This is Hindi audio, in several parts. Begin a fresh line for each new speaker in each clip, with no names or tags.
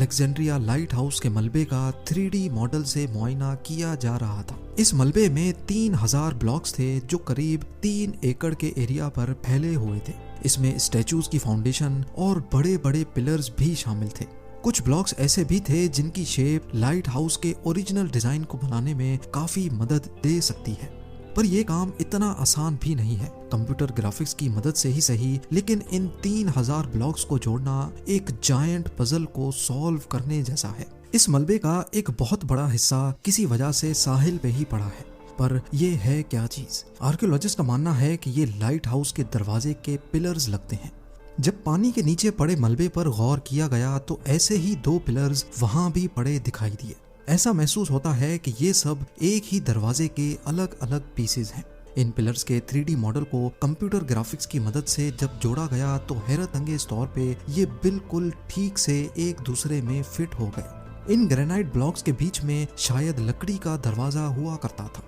अलेक्जेंड्रिया लाइट हाउस के मलबे का 3D मॉडल से मुआयना किया जा रहा था। इस मलबे में 3000 ब्लॉक्स थे जो करीब 3 एकड़ के एरिया पर फैले हुए थे। इसमें स्टैचूज की फाउंडेशन और बड़े बड़े पिलर्स भी शामिल थे। कुछ ब्लॉक्स ऐसे भी थे जिनकी शेप लाइट हाउस के ओरिजिनल डिजाइन को बनाने में काफी मदद दे सकती है, पर यह काम इतना आसान भी नहीं है। कंप्यूटर ग्राफिक्स की मदद से ही सही, लेकिन इन 3000 ब्लॉक्स को जोड़ना एक जायंट पजल को सॉल्व करने जैसा है। इस मलबे का एक बहुत बड़ा हिस्सा किसी वजह से साहिल पे ही पड़ा है, पर यह है क्या चीज? आर्कियोलॉजिस्ट का मानना है कि ये लाइट हाउस के दरवाजे के पिलर्स लगते हैं। जब पानी के नीचे पड़े मलबे पर गौर किया गया तो ऐसे ही 2 पिलर्स वहां भी पड़े दिखाई दिए। ऐसा महसूस होता है कि ये सब एक ही दरवाजे के अलग अलग पीसेज हैं। इन पिलर्स के 3D मॉडल को कंप्यूटर ग्राफिक्स की मदद से जब जोड़ा गया तो हैरत अंगेज तौर पे ये बिल्कुल ठीक से एक दूसरे में फिट हो गए। इन ग्रेनाइट ब्लॉक्स के बीच में शायद लकड़ी का दरवाजा हुआ करता था।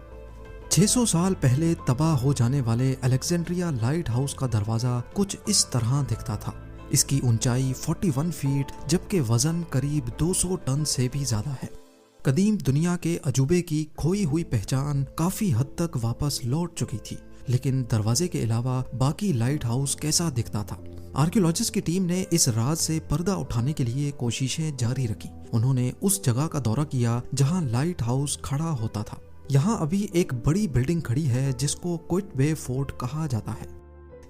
600 साल पहले तबाह हो जाने वाले अलेक्जेंड्रिया लाइट हाउस का दरवाजा कुछ इस तरह दिखता था। इसकी ऊंचाई 41 फीट जबकि वजन करीब 200 टन से भी ज्यादा है। कदीम दुनिया के अजूबे की खोई हुई पहचान काफी हद तक वापस लौट चुकी थी, लेकिन दरवाजे के अलावा बाकी लाइट हाउस कैसा दिखता था? आर्कियोलॉजिस्ट की टीम ने इस राज से पर्दा उठाने के लिए कोशिशें जारी रखी। उन्होंने उस जगह का दौरा किया जहां लाइट हाउस खड़ा होता था। यहाँ अभी एक बड़ी बिल्डिंग खड़ी है जिसको क्विटबे फोर्ट कहा जाता है।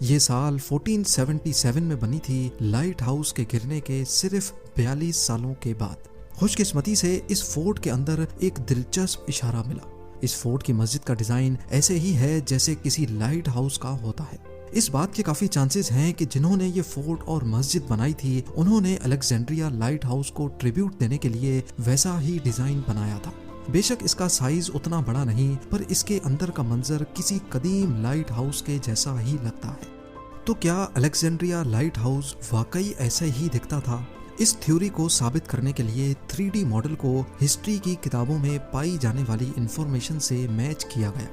ये साल 1477 में बनी थी, लाइट हाउस के गिरने के सिर्फ 42 सालों के बाद। खुशकिस्मती से इस फोर्ट के अंदर एक दिलचस्प इशारा मिला। इस फोर्ट की मस्जिद का डिजाइन ऐसे ही है जैसे किसी लाइट हाउस का होता है। इस बात के काफी चांसेस हैं कि जिन्होंने ये फोर्ट और मस्जिद बनाई थी उन्होंने अलेक्जेंड्रिया लाइट हाउस को ट्रिब्यूट देने के लिए वैसा ही डिजाइन बनाया था। बेशक इसका साइज उतना बड़ा नहीं, पर इसके अंदर का मंजर किसी कदीम लाइट हाउस के जैसा ही लगता है। तो क्या अलेक्जेंड्रिया लाइट हाउस वाकई ऐसे ही दिखता था? इस थ्योरी को साबित करने के लिए 3D मॉडल को हिस्ट्री की किताबों में पाई जाने वाली इंफॉर्मेशन से मैच किया गया।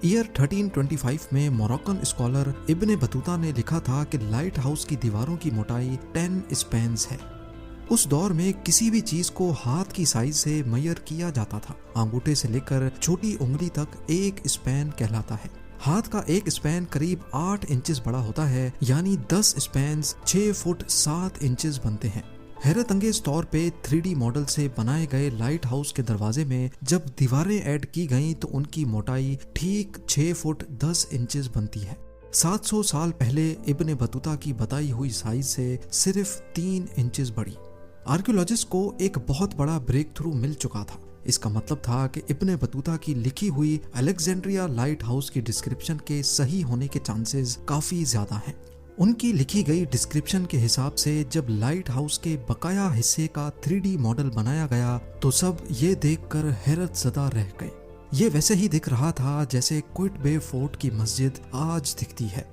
ईयर 1325 में मोरक्कन स्कॉलर इब्ने बतूता ने लिखा था कि लाइट हाउस की दीवारों की मोटाई 10 स्पैन्स है। उस दौर में किसी भी चीज को हाथ की साइज से मेजर किया जाता था। अंगूठे से लेकर छोटी उंगली तक एक स्पैन कहलाता है। हाथ का एक स्पैन करीब 8 इंचेस बड़ा होता है, यानी 10 स्पैन्स 6 फुट 7 इंचेस बनते हैं। हैरत अंगेज तौर पे 3D मॉडल से बनाए गए लाइट हाउस के दरवाजे में जब दीवारें ऐड की गईं तो उनकी मोटाई ठीक 6 फुट 10 इंचेस बनती है। 700 साल पहले इब्ने बतूता की बताई हुई साइज से सिर्फ 3 इंचेस बड़ी। आर्कियोलॉजिस्ट को एक बहुत बड़ा ब्रेक थ्रू मिल चुका था। इसका मतलब था कि इब्ने बतूता की लिखी हुई अलेक्जेंड्रिया लाइट हाउस की डिस्क्रिप्शन के सही होने के चांसेस काफी ज्यादा हैं। उनकी लिखी गई डिस्क्रिप्शन के हिसाब से जब लाइट हाउस के बकाया हिस्से का 3D मॉडल बनाया गया तो सब ये देखकर हैरत ज़दा रह गए। ये वैसे ही दिख रहा था जैसे क्विटबे फोर्ट की मस्जिद आज दिखती है।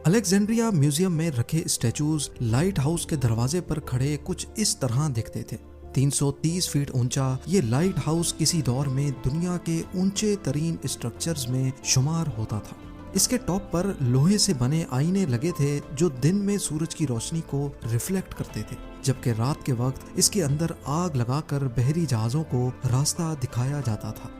अलेक्जेंड्रिया म्यूजियम में रखे स्टैचूज लाइट हाउस के दरवाजे पर खड़े कुछ इस तरह दिखते थे। 330 फीट ऊंचा ये लाइट हाउस किसी दौर में दुनिया के ऊंचे तरीन स्ट्रक्चर्स में शुमार होता था। इसके टॉप पर लोहे से बने आईने लगे थे जो दिन में सूरज की रोशनी को रिफ्लेक्ट करते थे, जबकि रात के वक्त इसके अंदर आग लगाकर बहरी जहाजों को रास्ता दिखाया जाता था।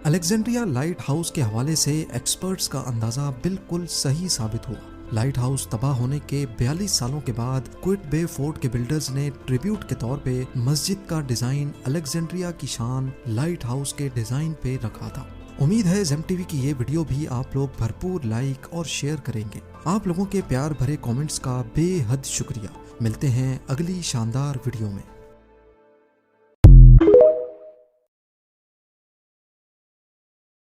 अलेक्जेंड्रिया लाइट हाउस के हवाले से एक्सपर्ट्स का अंदाजा बिल्कुल सही साबित हुआ। लाइट हाउस तबाह होने के 42 सालों के बाद क्विटबे फोर्ट के बिल्डर्स ने ट्रिब्यूट के तौर पे मस्जिद का डिजाइन अलेक्जेंड्रिया की शान लाइट हाउस के डिजाइन पे रखा था। उम्मीद है ज़ेम टीवी की ये वीडियो भी आप लोग भरपूर लाइक और शेयर करेंगे। आप लोगों के प्यार भरे कमेंट्स का बेहद शुक्रिया। मिलते हैं अगली शानदार वीडियो में।